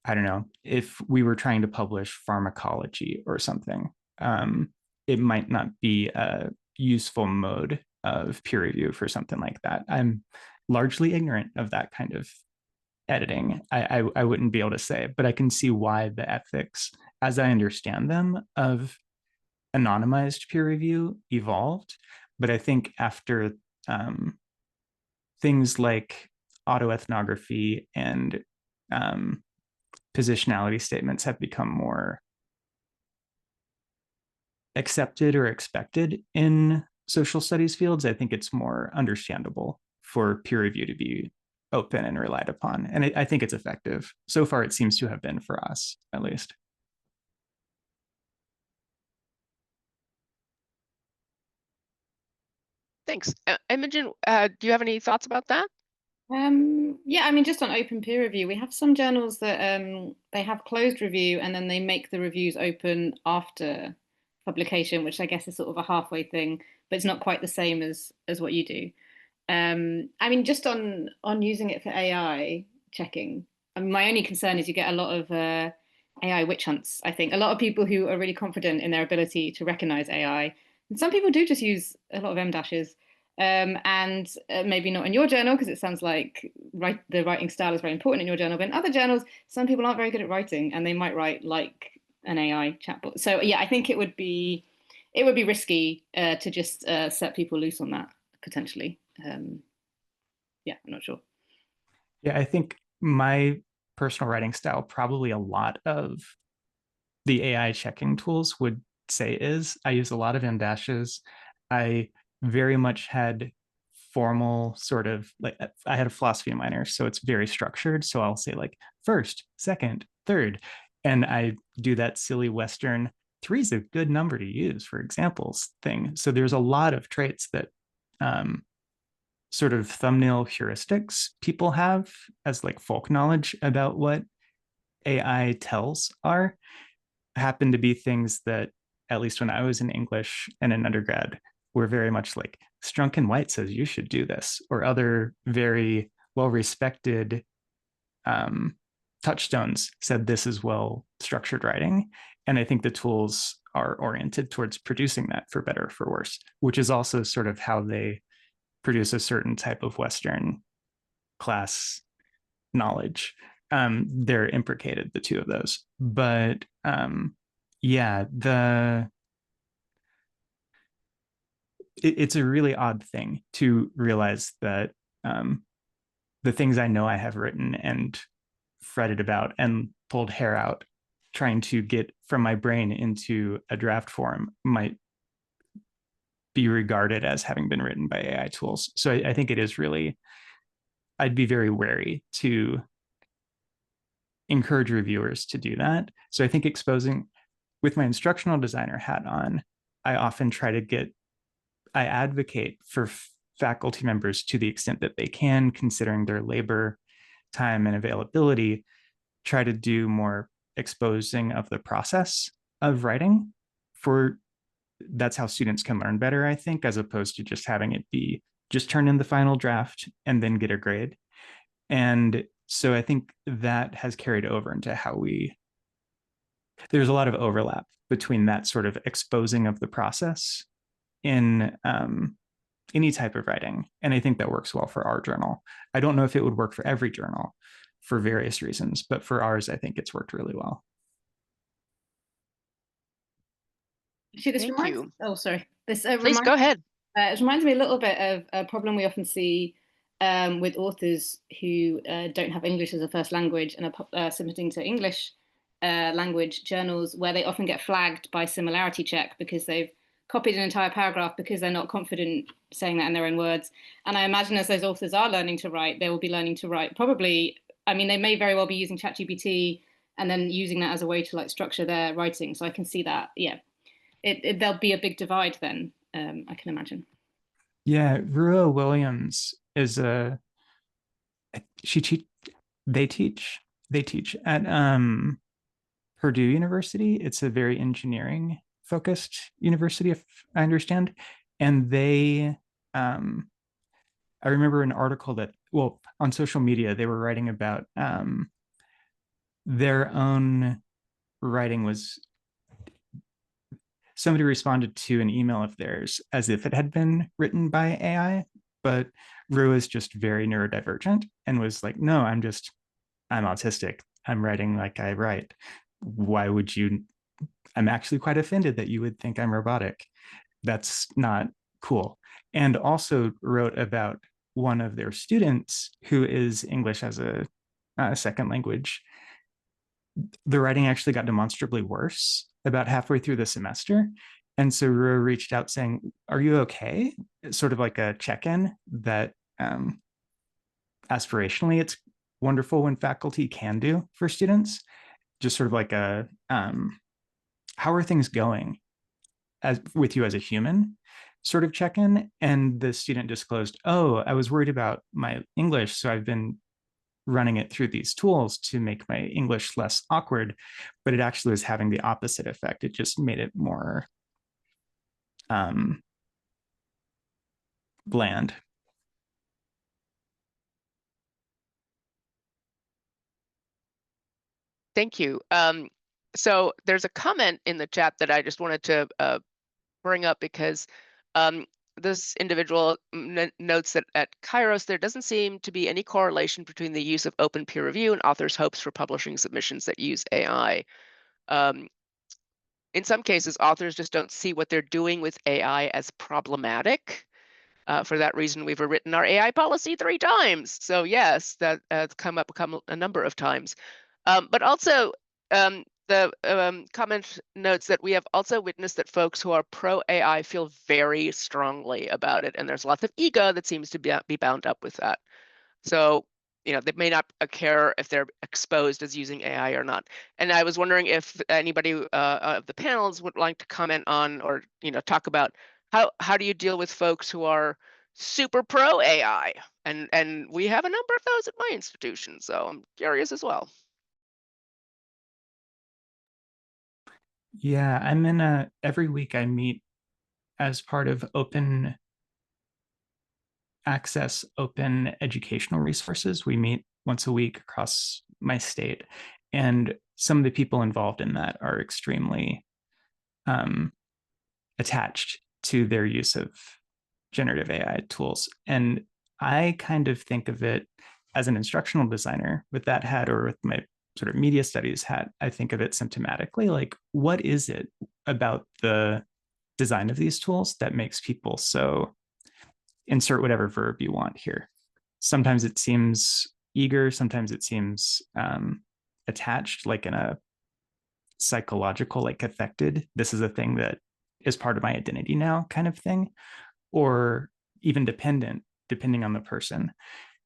I don't know, if we were trying to publish pharmacology or something. It might not be a useful mode of peer review for something like that. I'm largely ignorant of that kind of editing. I wouldn't be able to say, but I can see why the ethics, as I understand them, of anonymized peer review evolved. But I think after things like autoethnography and positionality statements have become more accepted or expected in social studies fields, I think it's more understandable for peer review to be open and relied upon. And I think it's effective. So far, it seems to have been for us, at least. Thanks. Imogen, do you have any thoughts about that? Yeah, I mean, just on open peer review, we have some journals that they have closed review and then they make the reviews open after publication, which I guess is sort of a halfway thing, but it's not quite the same as what you do. I mean, just on using it for AI checking, I mean, my only concern is you get a lot of AI witch hunts. I think a lot of people who are really confident in their ability to recognize AI, and some people do just use a lot of M dashes. And maybe not in your journal because it sounds like the writing style is very important in your journal, but in other journals, some people aren't very good at writing and they might write like an AI chatbot. So yeah, I think it would be risky to just set people loose on that potentially. Yeah, I'm not sure. Yeah, I think my personal writing style, probably a lot of the AI checking tools would say is I use a lot of M dashes. I very much had formal sort of, like, I had a philosophy minor, so it's very structured. So I'll say like first, second, third. And I do that silly Western 3 is a good number to use for examples thing. So there's a lot of traits that sort of thumbnail heuristics people have as like folk knowledge about what AI tells are, happen to be things that, at least when I was in English and in undergrad, were very much like Strunk and White says you should do this, or other very well-respected touchstones said this is well-structured writing. And I think the tools are oriented towards producing that for better or for worse, which is also sort of how they produce a certain type of Western class knowledge. They're imbricated, the two of those. But yeah, it's a really odd thing to realize that the things I know I have written and fretted about and pulled hair out trying to get from my brain into a draft form might be regarded as having been written by AI tools. So I think it is really, I'd be very wary to encourage reviewers to do that. So I think exposing, with my instructional designer hat on, I often try to I advocate for faculty members to the extent that they can, considering their labor, time, and availability, try to do more exposing of the process of writing. That's how students can learn better, I think, as opposed to just having it be just turn in the final draft and then get a grade. And so I think that has carried over into how there's a lot of overlap between that sort of exposing of the process in any type of writing. And I think that works well for our journal. I don't know if it would work for every journal for various reasons, but for ours, I think it's worked really well. Actually, this Thank reminds, you. oh, sorry. This Please go ahead. It reminds me a little bit of a problem we often see with authors who don't have English as a first language and are submitting to English language journals, where they often get flagged by similarity check because they've copied an entire paragraph because they're not confident saying that in their own words. And I imagine as those authors are learning to write, they will be learning to write probably, I mean, they may very well be using ChatGPT and then using that as a way to like structure their writing. So I can see that, yeah, there'll be a big divide then, I can imagine. Yeah, Rua Williams is they teach at Purdue University. It's a very engineering focused university, if I understand. And they, I remember an article that, well, on social media, they were writing about their own writing was, somebody responded to an email of theirs as if it had been written by AI, but Rue is just very neurodivergent and was like, no, I'm autistic. I'm writing like I write. Why would you? I'm actually quite offended that you would think I'm robotic. That's not cool. And also wrote about one of their students who is English as a second language. The writing actually got demonstrably worse about halfway through the semester. And so Rue reached out saying, are you okay? Sort of like a check-in that aspirationally it's wonderful when faculty can do for students. Just sort of like a, how are things going with you as a human sort of check-in. And the student disclosed, oh, I was worried about my English, so I've been running it through these tools to make my English less awkward, but it actually was having the opposite effect. It just made it more bland. Thank you. So there's a comment in the chat that I just wanted to bring up because this individual notes that at Kairos, there doesn't seem to be any correlation between the use of open peer review and authors' hopes for publishing submissions that use AI. In some cases, authors just don't see what they're doing with AI as problematic. For that reason, we've rewritten our AI policy 3 times. So yes, that's come up a number of times. But also, the comment notes that we have also witnessed that folks who are pro-AI feel very strongly about it, and there's lots of ego that seems to be bound up with that. So they may not care if they're exposed as using AI or not. And I was wondering if anybody of the panels would like to comment on, or talk about how do you deal with folks who are super pro AI, and we have a number of those at my institution, so I'm curious as well. Yeah, I'm in every week I meet as part of open access, open educational resources. We meet once a week across my state, and some of the people involved in that are extremely attached to their use of generative AI tools. And I kind of think of it as an instructional designer with that hat, or with my sort of media studies hat. I think of it symptomatically, like, what is it about the design of these tools that makes people so, insert whatever verb you want here. Sometimes it seems eager, sometimes it seems attached, like in a psychological, like affected, this is a thing that is part of my identity now kind of thing, or even dependent, depending on the person.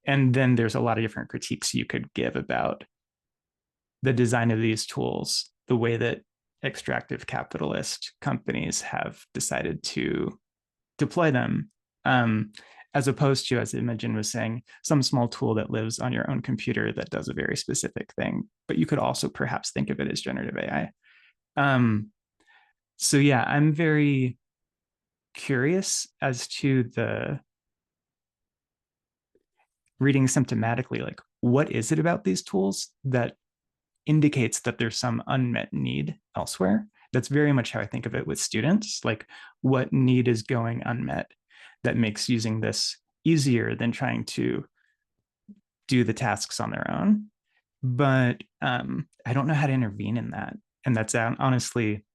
And then there's a lot of different critiques you could give about the design of these tools, the way that extractive capitalist companies have decided to deploy them, as opposed to, as Imogen was saying, some small tool that lives on your own computer that does a very specific thing, but you could also perhaps think of it as generative AI. So yeah, I'm very curious as to the reading symptomatically, like, what is it about these tools that indicates that there's some unmet need elsewhere? That's very much how I think of it with students. Like, what need is going unmet that makes using this easier than trying to do the tasks on their own? But I don't know how to intervene in that. And that's honestly,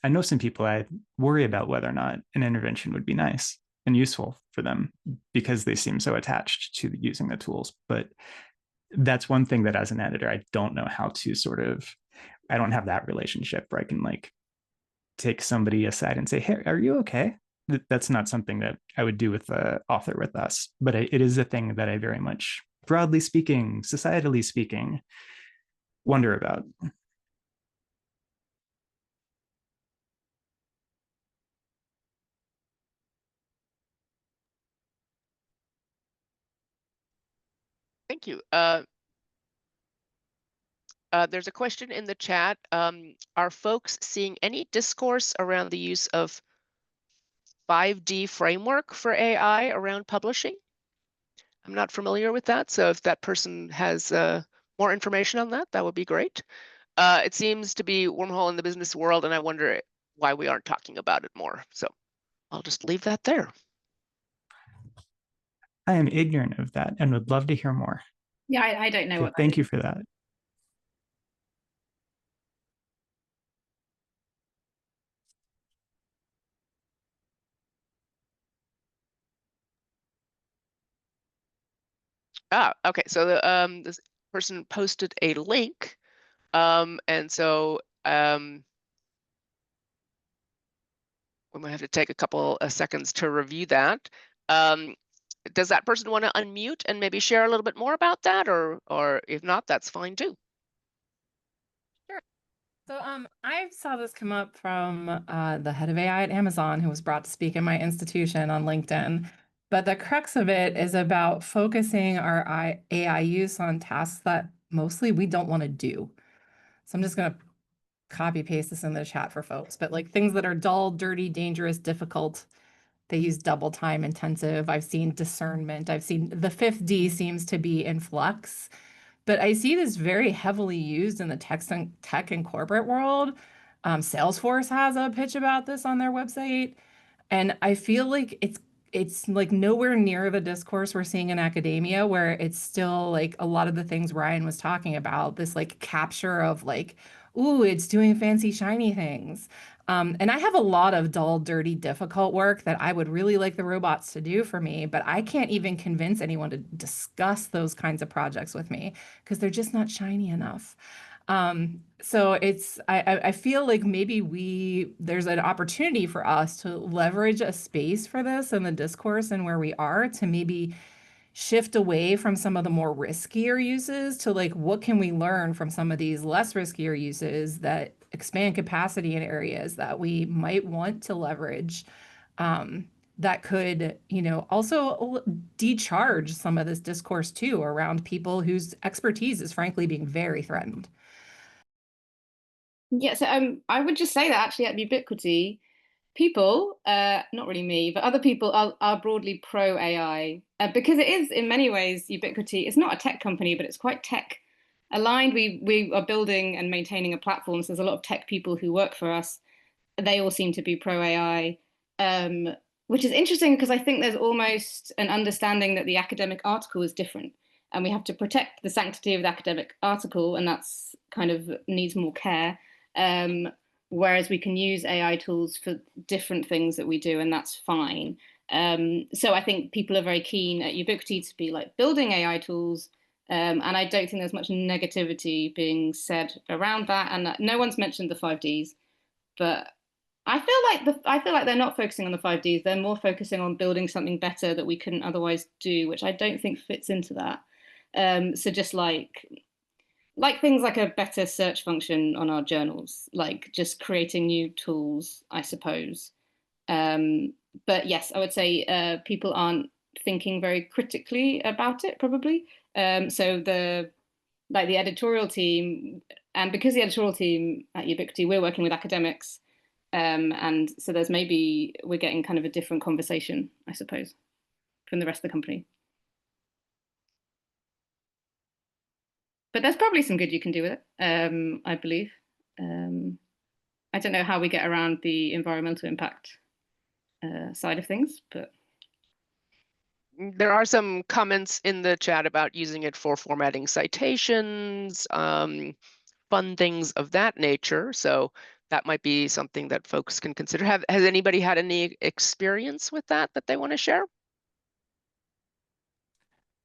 I know some people, I worry about whether or not an intervention would be nice and useful for them because they seem so attached to using the tools. But that's one thing that as an editor, I don't know how to sort of, I don't have that relationship where I can like take somebody aside and say, hey, are you okay? That's not something that I would do with the author with us, but it is a thing that I very much, broadly speaking, societally speaking, wonder about. Thank you. There's a question in the chat. Are folks seeing any discourse around the use of 5D framework for AI around publishing? I'm not familiar with that, so if that person has more information on that, that would be great. It seems to be wormhole in the business world, and I wonder why we aren't talking about it more. So I'll just leave that there. I am ignorant of that and would love to hear more. Yeah, I don't know So what. thank you for that. Okay. So this person posted a link, and so we might have to take a couple of seconds to review that. Does that person want to unmute and maybe share a little bit more about that, or if not, that's fine too. Sure. So I saw this come up from the head of AI at Amazon, who was brought to speak in my institution on LinkedIn. But the crux of it is about focusing our AI use on tasks that mostly we don't want to do. So I'm just going to copy paste this in the chat for folks, but like things that are dull, dirty, dangerous, difficult. They use double time intensive. I've seen discernment. I've seen the 5th D seems to be in flux. But I see this very heavily used in the tech and corporate world. Salesforce has a pitch about this on their website. And I feel like it's like nowhere near the discourse we're seeing in academia, where it's still like a lot of the things Ryan was talking about, this like capture of like, ooh, it's doing fancy, shiny things. And I have a lot of dull, dirty, difficult work that I would really like the robots to do for me, but I can't even convince anyone to discuss those kinds of projects with me because they're just not shiny enough. So I feel like maybe there's an opportunity for us to leverage a space for this in the discourse and where we are to maybe shift away from some of the more riskier uses to like, what can we learn from some of these less riskier uses that expand capacity in areas that we might want to leverage, that could, also decharge some of this discourse too around people whose expertise is frankly being very threatened. Yeah, so I would just say that actually at Ubiquity, people, not really me, but other people are broadly pro AI, because it is in many ways Ubiquity. It's not a tech company, but it's quite tech aligned. We are building and maintaining a platform, so there's a lot of tech people who work for us. They all seem to be pro AI, which is interesting because I think there's almost an understanding that the academic article is different, and we have to protect the sanctity of the academic article, and that's kind of needs more care. Whereas we can use AI tools for different things that we do, and that's fine. So I think people are very keen at Ubiquity to be like building AI tools, and I don't think there's much negativity being said around that. And no one's mentioned the 5Ds, but I feel like they're not focusing on the 5Ds. They're more focusing on building something better that we couldn't otherwise do, which I don't think fits into that. So just like things like a better search function on our journals, like just creating new tools, I suppose. But yes, I would say people aren't thinking very critically about it, probably. So the editorial team, and because the editorial team at Ubiquity, we're working with academics, and so we're getting kind of a different conversation, I suppose, from the rest of the company. But there's probably some good you can do with it, I believe. I don't know how we get around the environmental impact side of things, but there are some comments in the chat about using it for formatting citations, fun things of that nature. So that might be something that folks can consider. Has anybody had any experience with that they want to share?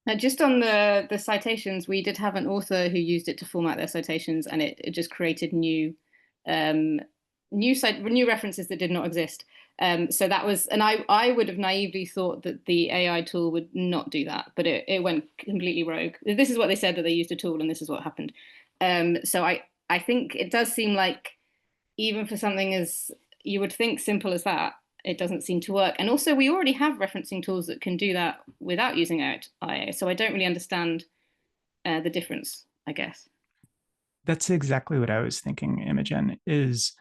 Now, just on the citations, we did have an author who used it to format their citations, and it just created new references that did not exist. So that was, and I would have naively thought that the AI tool would not do that, but it went completely rogue. This is what they said, that they used a tool, and this is what happened. So I think it does seem like even for something as you would think simple as that, it doesn't seem to work. And also, we already have referencing tools that can do that without using AI. So I don't really understand the difference, I guess. That's exactly what I was thinking, Imogen, is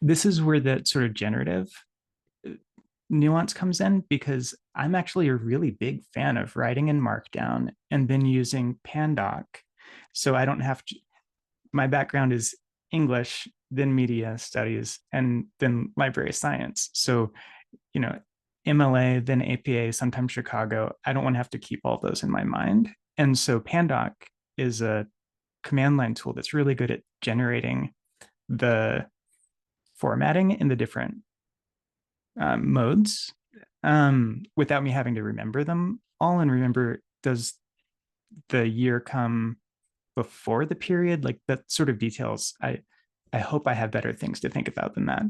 this is where that sort of generative nuance comes in, because I'm actually a really big fan of writing in Markdown and then using Pandoc. So I don't have to, my background is English, then media studies, and then library science. So, MLA, then APA, sometimes Chicago. I don't want to have to keep all those in my mind. And so Pandoc is a command line tool that's really good at generating the formatting in the different modes without me having to remember them all. And remember, does the year come before the period? Like that sort of details. I hope I have better things to think about than that.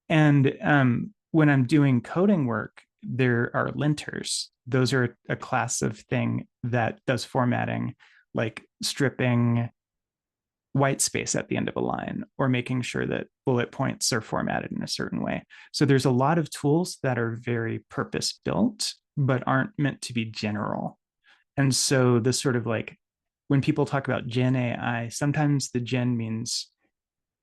And when I'm doing coding work, there are linters. Those are a class of thing that does formatting, like stripping white space at the end of a line or making sure that bullet points are formatted in a certain way. So there's a lot of tools that are very purpose built, but aren't meant to be general. And so this sort of like, when people talk about Gen AI, sometimes the Gen means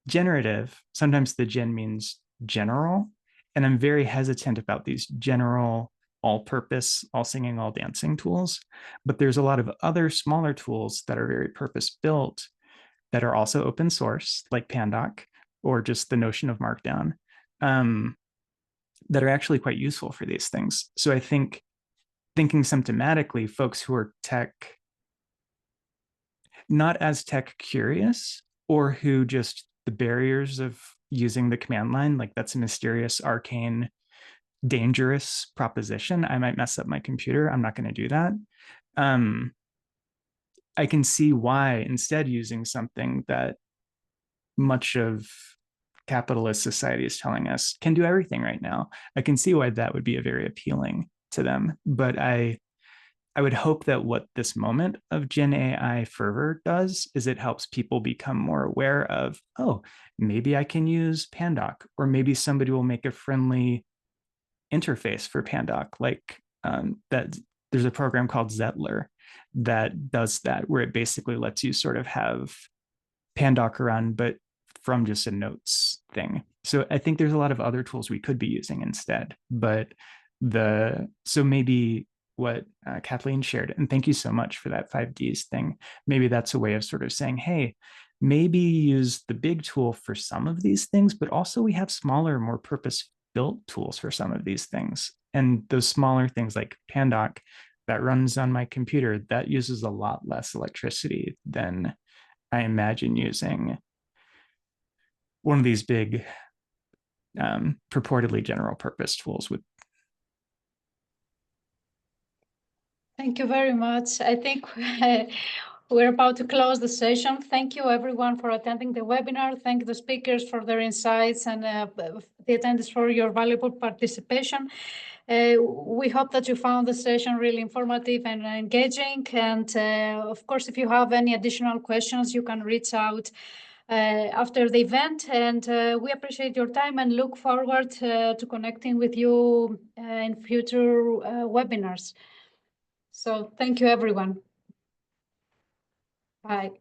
generative, sometimes the Gen means general. And I'm very hesitant about these general, all-purpose, all-singing, all-dancing tools. But there's a lot of other smaller tools that are very purpose-built that are also open source, like Pandoc, or just the notion of Markdown, that are actually quite useful for these things. So I think thinking symptomatically, folks who are not as tech curious, or who just the barriers of using the command line, like that's a mysterious, arcane, dangerous proposition. I might mess up my computer. I'm not going to do that. I can see why instead using something that much of capitalist society is telling us can do everything right now. I can see why that would be a very appealing to them. But I would hope that what this moment of Gen AI fervor does is it helps people become more aware of, oh, maybe I can use Pandoc, or maybe somebody will make a friendly interface for Pandoc. Like that, there's a program called Zettler that does that, where it basically lets you sort of have Pandoc around, but from just a notes thing. So I think there's a lot of other tools we could be using instead. But so maybe what Kathleen shared, and thank you so much for that 5Ds thing. Maybe that's a way of sort of saying, hey, maybe use the big tool for some of these things, but also we have smaller, more purpose-built tools for some of these things. And those smaller things like Pandoc that runs on my computer, that uses a lot less electricity than I imagine using one of these big purportedly general purpose tools with. Thank you very much. I think we're about to close the session. Thank you everyone for attending the webinar. Thank the speakers for their insights and the attendees for your valuable participation. We hope that you found the session really informative and engaging. And of course, if you have any additional questions, you can reach out after the event. And we appreciate your time and look forward to connecting with you in future webinars. So thank you, everyone. Bye.